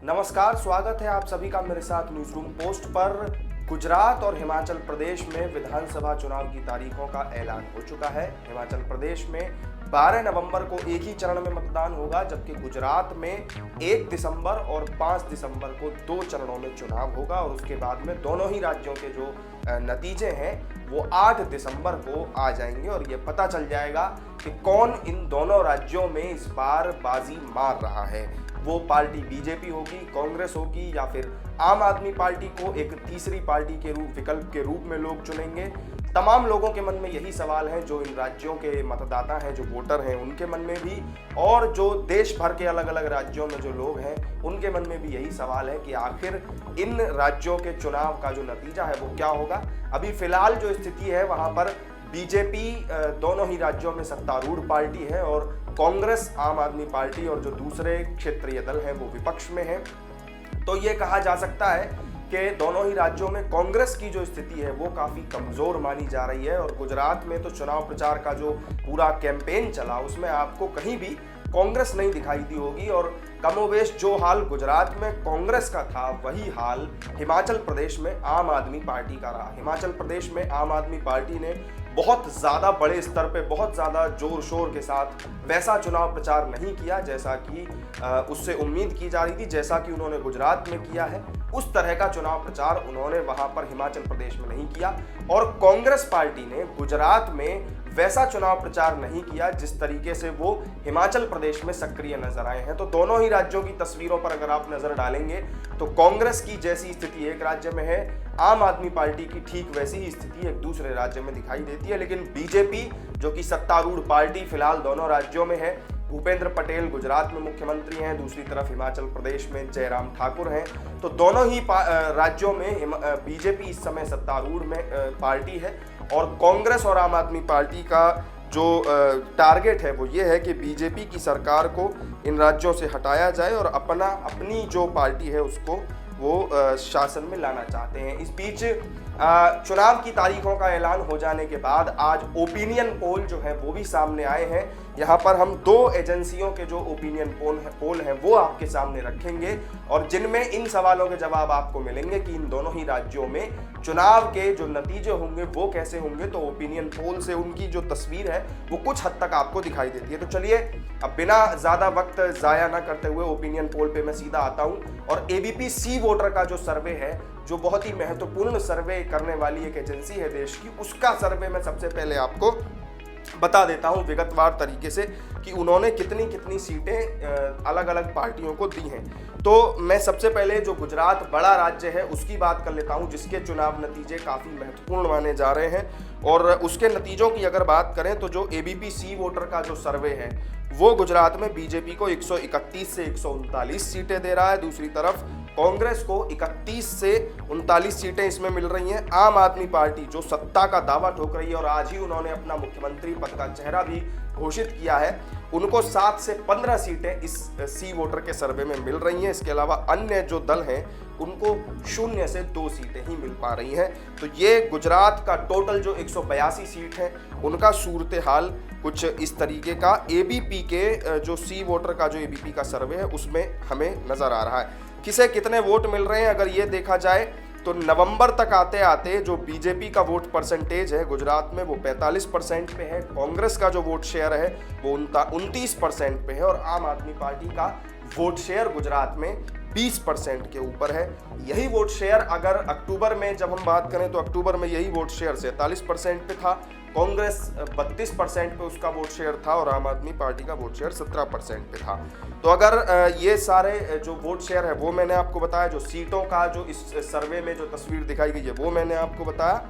नमस्कार, स्वागत है आप सभी का मेरे साथ न्यूज रूम पोस्ट पर। गुजरात और हिमाचल प्रदेश में विधानसभा चुनाव की तारीखों का ऐलान हो चुका है। हिमाचल प्रदेश में 12 नवंबर को एक ही चरण में मतदान होगा, जबकि गुजरात में 1 दिसंबर और 5 दिसंबर को 2 चरणों में चुनाव होगा और उसके बाद में दोनों ही राज्यों के जो नतीजे हैं वो 8 दिसंबर को आ जाएंगे और ये पता चल जाएगा कि कौन इन दोनों राज्यों में इस बार बाजी मार रहा है। वो पार्टी बीजेपी होगी, कांग्रेस होगी या फिर आम आदमी पार्टी को एक तीसरी पार्टी के विकल्प के रूप में लोग चुनेंगे। तमाम लोगों के मन में यही सवाल है, जो इन राज्यों के मतदाता हैं, जो वोटर हैं, उनके मन में भी, और जो देश भर के अलग अलग राज्यों में जो लोग हैं उनके मन में भी यही सवाल है कि आखिर इन राज्यों के चुनाव का जो नतीजा है वो क्या होगा। अभी फिलहाल जो स्थिति है वहां पर बीजेपी दोनों ही राज्यों में सत्तारूढ़ पार्टी है और कांग्रेस, आम आदमी पार्टी और जो दूसरे क्षेत्रीय दल हैं वो विपक्ष में हैं। तो ये कहा जा सकता है कि दोनों ही राज्यों में कांग्रेस की जो स्थिति है वो काफ़ी कमज़ोर मानी जा रही है। और गुजरात में तो चुनाव प्रचार का जो पूरा कैंपेन चला उसमें आपको कहीं भी कांग्रेस नहीं दिखाई दी होगी और कमोवेश जो हाल गुजरात में कांग्रेस का था वही हाल हिमाचल प्रदेश में आम आदमी पार्टी का रहा। हिमाचल प्रदेश में आम आदमी पार्टी ने बहुत ज़्यादा बड़े स्तर पे, बहुत ज़्यादा जोर शोर के साथ वैसा चुनाव प्रचार नहीं किया जैसा कि उससे उम्मीद की जा रही थी, जैसा कि उन्होंने गुजरात में किया है। उस तरह का चुनाव प्रचार उन्होंने वहां पर हिमाचल प्रदेश में नहीं किया और कांग्रेस पार्टी ने गुजरात में वैसा चुनाव प्रचार नहीं किया जिस तरीके से वो हिमाचल प्रदेश में सक्रिय नजर आए हैं। तो दोनों ही राज्यों की तस्वीरों पर अगर आप नजर डालेंगे तो कांग्रेस की जैसी स्थिति एक राज्य में है, आम आदमी पार्टी की ठीक वैसी ही स्थिति एक दूसरे राज्य में दिखाई देती है। लेकिन बीजेपी जो कि सत्तारूढ़ पार्टी फिलहाल दोनों राज्यों में है, भूपेंद्र पटेल गुजरात में मुख्यमंत्री हैं, दूसरी तरफ हिमाचल प्रदेश में जयराम ठाकुर हैं। तो दोनों ही राज्यों में बीजेपी इस समय सत्तारूढ़ में पार्टी है और कांग्रेस और आम आदमी पार्टी का जो टारगेट है वो ये है कि बीजेपी की सरकार को इन राज्यों से हटाया जाए और अपनी जो पार्टी है उसको वो शासन में लाना चाहते हैं। इस बीच चुनाव की तारीखों का ऐलान हो जाने के बाद आज ओपिनियन पोल जो है वो भी सामने आए हैं। यहाँ पर हम 2 एजेंसियों के जो ओपिनियन पोल हैं वो आपके सामने रखेंगे और जिनमें इन सवालों के जवाब आपको मिलेंगे कि इन दोनों ही राज्यों में चुनाव के जो नतीजे होंगे वो कैसे होंगे। तो ओपिनियन पोल से उनकी जो तस्वीर है वो कुछ हद तक आपको दिखाई देती है। तो चलिए अब बिना ज़्यादा वक्त ज़ाया ना करते हुए ओपिनियन पोल पे मैं सीधा आता हूँ और एबीपी सी वोटर का जो सर्वे है, जो बहुत ही महत्वपूर्ण सर्वे करने वाली एक एजेंसी है देश की, उसका सर्वे मैं सबसे पहले आपको बता देता हूं विगतवार तरीके से कि उन्होंने कितनी कितनी सीटें अलग अलग पार्टियों को दी हैं। तो मैं सबसे पहले जो गुजरात बड़ा राज्य है उसकी बात कर लेता हूं, जिसके चुनाव नतीजे काफ़ी महत्वपूर्ण माने जा रहे हैं। और उसके नतीजों की अगर बात करें तो जो एबीपी सी वोटर का जो सर्वे है वो गुजरात में बीजेपी को 131 से 139 सीटें दे रहा है, दूसरी तरफ कांग्रेस को 31 से 39 सीटें इसमें मिल रही हैं। आम आदमी पार्टी जो सत्ता का दावा ठोक रही है और आज ही उन्होंने अपना मुख्यमंत्री पद का चेहरा भी घोषित किया है, उनको 7 से 15 सीटें इस सी वोटर के सर्वे में मिल रही हैं। इसके अलावा अन्य जो दल हैं उनको 0 से 2 सीटें ही मिल पा रही हैं। तो ये गुजरात का टोटल जो 182 सीट है उनका सूरत हाल कुछ इस तरीके का एबीपी के जो सी वोटर का जो एबीपी का सर्वे है उसमें हमें नजर आ रहा है। किसे कितने वोट मिल रहे हैं अगर ये देखा जाए तो नवंबर तक आते आते जो बीजेपी का वोट परसेंटेज है गुजरात में वो 45% पे है, कांग्रेस का जो वोट शेयर है वो 29% पे है और आम आदमी पार्टी का वोट शेयर गुजरात में 20% के ऊपर है। यही वोट शेयर अगर अक्टूबर में जब हम बात करें तो अक्टूबर में यही वोट शेयर 47% पे था, कांग्रेस 32% पे उसका वोट शेयर था और आम आदमी पार्टी का वोट शेयर 17% पे था। तो अगर ये सारे जो वोट शेयर है वो मैंने आपको बताया, जो सीटों का जो इस सर्वे में जो तस्वीर दिखाई गई है वो मैंने आपको बताया।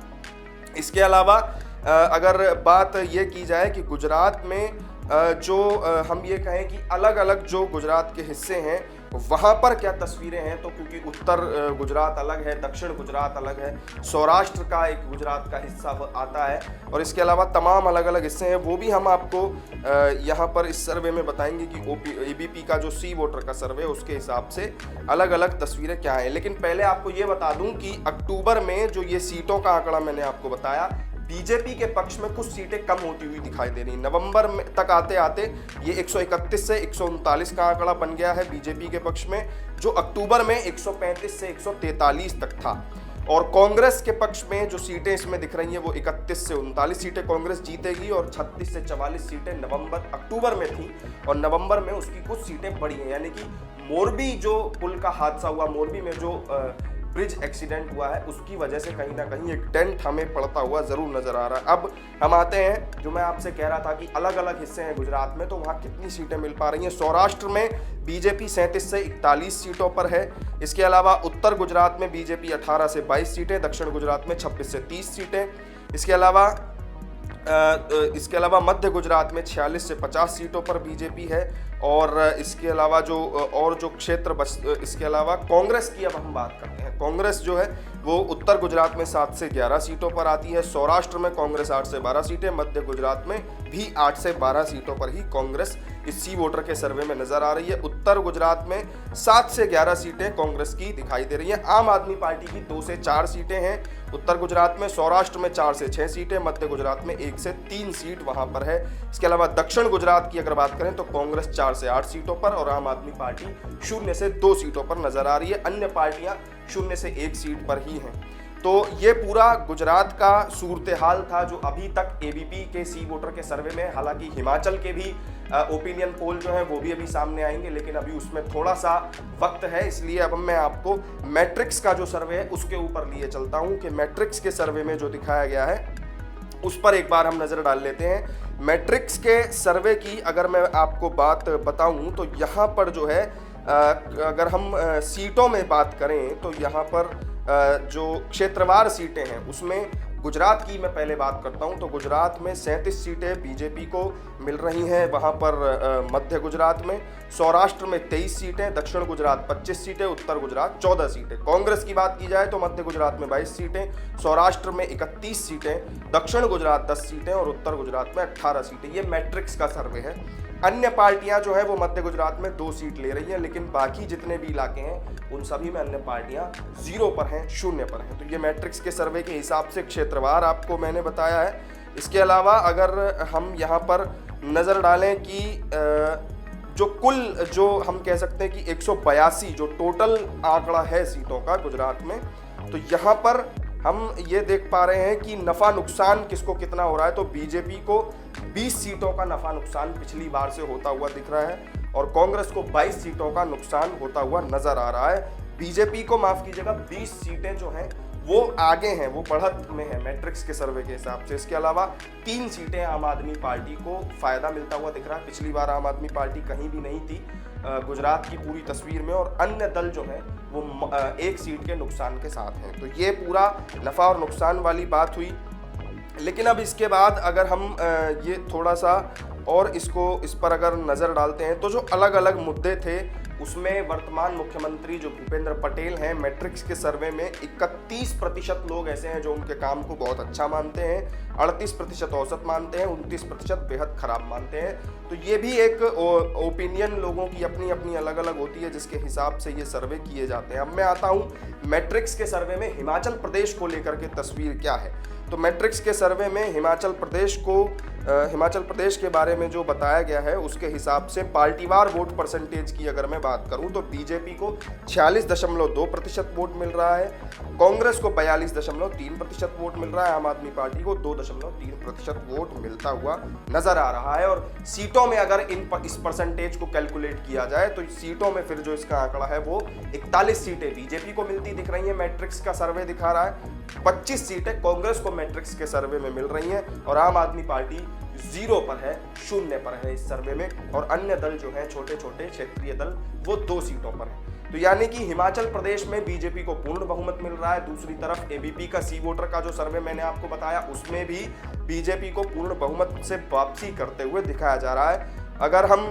इसके अलावा अगर बात ये की जाए कि गुजरात में जो हम ये कहें कि अलग अलग जो गुजरात के हिस्से हैं वहाँ पर क्या तस्वीरें हैं, तो क्योंकि उत्तर गुजरात अलग है, दक्षिण गुजरात अलग है, सौराष्ट्र का एक गुजरात का हिस्सा आता है और इसके अलावा तमाम अलग अलग हिस्से हैं वो भी हम आपको यहाँ पर इस सर्वे में बताएंगे कि एबीपी का जो सी वोटर का सर्वे है उसके हिसाब से अलग अलग तस्वीरें क्या हैं। लेकिन पहले आपको ये बता दूं कि अक्टूबर में जो ये सीटों का आंकड़ा मैंने आपको बताया बीजेपी के पक्ष में कुछ सीटें कम होती हुई दिखाई दे रही। नवंबर में तक आते आते ये 131 से 139 का आंकड़ा बन गया है बीजेपी के पक्ष में, जो अक्टूबर में 135 से 143 तक था। और कांग्रेस के पक्ष में जो सीटें इसमें दिख रही हैं वो 31 से 39 सीटें कांग्रेस जीतेगी और 36 से 44 सीटें अक्टूबर में थी और नवंबर में उसकी कुछ सीटें बढ़ी हैं। यानी कि मोरबी जो पुल का हादसा हुआ, मोरबी में जो ब्रिज एक्सीडेंट हुआ है, उसकी वजह से कहीं ना कहीं एक डेंट हमें पड़ता हुआ जरूर नजर आ रहा है। अब हम आते हैं, जो मैं आपसे कह रहा था कि अलग अलग हिस्से हैं गुजरात में, तो वहाँ कितनी सीटें मिल पा रही हैं। सौराष्ट्र में बीजेपी 37 से 41 सीटों पर है। इसके अलावा उत्तर गुजरात में बीजेपी 18 से 22 सीटें, दक्षिण गुजरात में 26 से 30 सीटें। इसके अलावा मध्य गुजरात में 46 से 50 सीटों पर बीजेपी है। और इसके अलावा जो क्षेत्र इसके अलावा कांग्रेस की अब हम बात करते हैं। कांग्रेस जो है वो उत्तर गुजरात में 7 से 11 सीटों पर आती है। सौराष्ट्र में कांग्रेस 8 से 12 सीटें, मध्य गुजरात में भी 8 से 12 सीटों पर ही कांग्रेस इस सी वोटर के सर्वे में नजर आ रही है। उत्तर गुजरात में 7 से 11 सीटें कांग्रेस की दिखाई दे रही हैं। आम आदमी पार्टी की 2 से 4 सीटें हैं उत्तर गुजरात में, सौराष्ट्र में 4 से 6 सीटें, मध्य गुजरात में 1 से 3 सीट वहां पर है। इसके अलावा दक्षिण गुजरात की अगर बात करें तो कांग्रेस 4 से 8 सीटों पर और आम आदमी पार्टी 0 से 2 सीटों पर नजर आ रही है। अन्य पार्टियां 0 से 1 सीट पर ही हैं। तो ये पूरा गुजरात का सूरत हाल था जो अभी तक एबीपी के सी वोटर के सर्वे में, हालांकि हिमाचल के भी ओपिनियन पोल जो है वो भी अभी सामने आएंगे, लेकिन अभी उसमें थोड़ा सा वक्त है, इसलिए अब मैं आपको मैट्रिक्स का जो सर्वे है उसके ऊपर लिए चलता हूं कि मैट्रिक्स के सर्वे में जो दिखाया गया है उस पर एक बार हम नजर डाल लेते हैं। मैट्रिक्स के सर्वे की अगर मैं आपको बात बताऊं तो यहाँ पर जो है अगर हम सीटों में बात करें तो यहाँ पर जो क्षेत्रवार सीटें हैं उसमें गुजरात की मैं पहले बात करता हूं तो गुजरात में 37 सीटें बीजेपी को मिल रही हैं वहां पर मध्य गुजरात में। सौराष्ट्र में 23 सीटें, दक्षिण गुजरात 25 सीटें, उत्तर गुजरात 14 सीटें। कांग्रेस की बात की जाए तो मध्य गुजरात में 22 सीटें, सौराष्ट्र में 31 सीटें, दक्षिण गुजरात 10 सीटें और उत्तर गुजरात में 18 सीटें। ये मैट्रिक्स का सर्वे है। अन्य पार्टियां जो है वो मध्य गुजरात में 2 सीट ले रही हैं, लेकिन बाकी जितने भी इलाके हैं उन सभी में अन्य पार्टियां 0 पर हैं, 0 पर हैं। तो ये मैट्रिक्स के सर्वे के हिसाब से क्षेत्रवार आपको मैंने बताया है। इसके अलावा अगर हम यहाँ पर नज़र डालें कि जो हम कह सकते हैं कि 182 जो टोटल आंकड़ा है सीटों का गुजरात में, तो यहाँ पर हम ये देख पा रहे हैं कि नफा नुकसान किसको कितना हो रहा है। तो बीजेपी को 20 सीटों का नफा नुकसान पिछली बार से होता हुआ दिख रहा है और कांग्रेस को 22 सीटों का नुकसान होता हुआ नजर आ रहा है। बीजेपी को माफ कीजिएगा 20 सीटें जो हैं वो आगे हैं, वो बढ़त में है मैट्रिक्स के सर्वे के हिसाब से। इसके अलावा 3 सीटें आम आदमी पार्टी को फायदा मिलता हुआ दिख रहा है। पिछली बार आम आदमी पार्टी कहीं भी नहीं थी गुजरात की पूरी तस्वीर में और अन्य दल जो है वो 1 सीट के नुकसान के साथ हैं। तो ये पूरा नफा और नुकसान वाली बात हुई। लेकिन अब इसके बाद अगर हम ये थोड़ा सा और इस पर अगर नज़र डालते हैं तो जो अलग अलग मुद्दे थे उसमें वर्तमान मुख्यमंत्री जो भूपेंद्र पटेल हैं, मैट्रिक्स के सर्वे में 31% लोग ऐसे हैं जो उनके काम को बहुत अच्छा मानते हैं, 38% औसत मानते हैं, 29% बेहद खराब मानते हैं। तो ये भी एक ओपिनियन लोगों की अपनी अपनी अलग अलग होती है जिसके हिसाब से ये सर्वे किए जाते हैं। अब मैं आता हूँ मैट्रिक्स के सर्वे में हिमाचल प्रदेश को लेकर के तस्वीर क्या है। तो मैट्रिक्स के सर्वे में हिमाचल प्रदेश के बारे में जो बताया गया है उसके हिसाब से पार्टीवार वोट परसेंटेज की अगर मैं बात करूं तो बीजेपी को 46.2% वोट मिल रहा है, कांग्रेस को 42.3% वोट मिल रहा है, आम आदमी पार्टी को 2.3% वोट मिलता हुआ नजर आ रहा है। और सीटों में अगर इस परसेंटेज को कैलकुलेट किया जाए तो सीटों में फिर जो इसका आंकड़ा है वो 41 सीटें बीजेपी को मिलती दिख रही है, मैट्रिक्स का सर्वे दिखा रहा है। 25 सीटें कांग्रेस को मैट्रिक्स के सर्वे में मिल रही हैं और आम आदमी पार्टी 0 पर है, 0 पर है इस सर्वे में। और अन्य दल जो हैं छोटे छोटे क्षेत्रीय दल वो 2 सीटों पर हैं। तो यानी कि हिमाचल प्रदेश में बीजेपी को पूर्ण बहुमत मिल रहा है। दूसरी तरफ एबीपी का सी वोटर का जो सर्वे मैंने आपको बताया उसमें भी बीजेपी को पूर्ण बहुमत से वापसी करते हुए दिखाया जा रहा है। अगर हम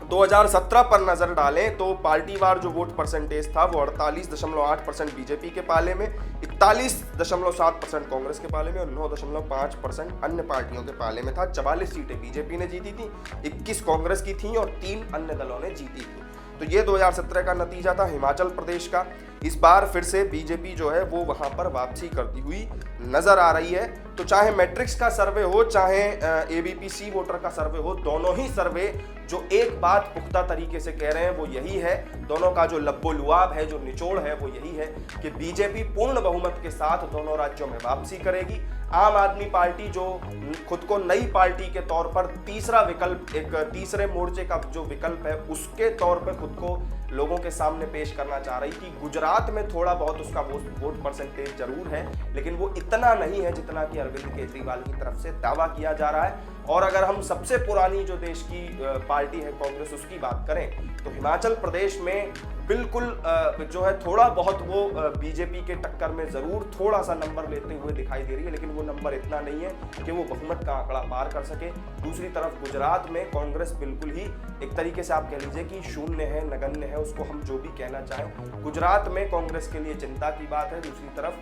2017 पर नजर डालें तो पार्टीवार जो वोट परसेंटेज था वो 48.8% बीजेपी के पाले में, 41.7% कांग्रेस के पाले में और 9.5% अन्य पार्टियों के पाले में था। 44 सीटें बीजेपी ने जीती थी, 21 कांग्रेस की थी और 3 अन्य दलों ने जीती थी। तो ये 2017 का नतीजा था हिमाचल प्रदेश का। इस बार फिर से बीजेपी जो है वो वहां पर वापसी करती हुई नजर आ रही है। तो चाहे मैट्रिक्स का सर्वे हो, चाहे एबीपी वोटर का सर्वे हो, दोनों ही सर्वे जो एक बात पुख्ता तरीके से कह रहे हैं वो यही है, दोनों का जो लब्बो-लुआब है, जो निचोड़ है वो यही है कि बीजेपी पूर्ण बहुमत के साथ दोनों राज्यों में वापसी करेगी। आम आदमी पार्टी जो खुद को नई पार्टी के तौर पर तीसरा विकल्प, एक तीसरे मोर्चे का जो विकल्प है उसके तौर पर खुद को लोगों के सामने पेश करना चाह रही थी। गुजरात में थोड़ा बहुत उसका वोट परसेंटेज जरूर है, लेकिन वो इतना नहीं है जितना कि अरविंद केजरीवाल की तरफ से दावा किया जा रहा है। और अगर हम सबसे पुरानी जो देश की पार्टी है कांग्रेस, उसकी बात करें तो हिमाचल प्रदेश में बिल्कुल जो है थोड़ा बहुत वो बीजेपी के टक्कर में जरूर थोड़ा सा नंबर लेते हुए दिखाई दे रही है, लेकिन वो नंबर इतना नहीं है कि वो बहुमत का आंकड़ा पार कर सके। दूसरी तरफ गुजरात में कांग्रेस बिल्कुल ही एक तरीके से आप कह लीजिए कि शून्य है, नगण्य है, उसको हम जो भी कहना चाहें, गुजरात में कांग्रेस के लिए चिंता की बात है। दूसरी तरफ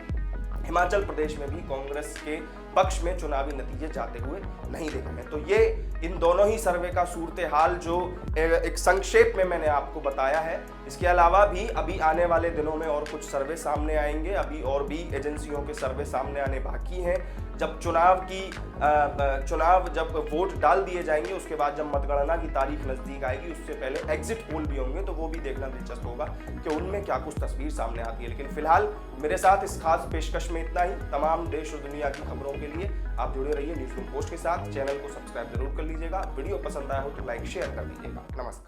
हिमाचल प्रदेश में भी कांग्रेस के पक्ष में चुनावी नतीजे जाते हुए नहीं देखे गए। तो ये इन दोनों ही सर्वे का सूरत हाल जो एक संक्षेप में मैंने आपको बताया है। इसके अलावा भी अभी आने वाले दिनों में और कुछ सर्वे सामने आएंगे, अभी और भी एजेंसियों के सर्वे सामने आने बाकी हैं। जब चुनाव जब वोट डाल दिए जाएंगे, उसके बाद जब मतगणना की तारीख नजदीक आएगी, उससे पहले एग्जिट पोल भी होंगे, तो वो भी देखना दिलचस्प होगा कि उनमें क्या कुछ तस्वीर सामने आती है। लेकिन फिलहाल मेरे साथ इस खास पेशकश में इतना ही। तमाम देश और दुनिया की खबरों के लिए आप जुड़े रहिए न्यूज़रूम पोस्ट के साथ। चैनल को सब्सक्राइब जरूर कर लीजिएगा। वीडियो पसंद आया हो तो लाइक शेयर कर दीजिएगा। नमस्कार।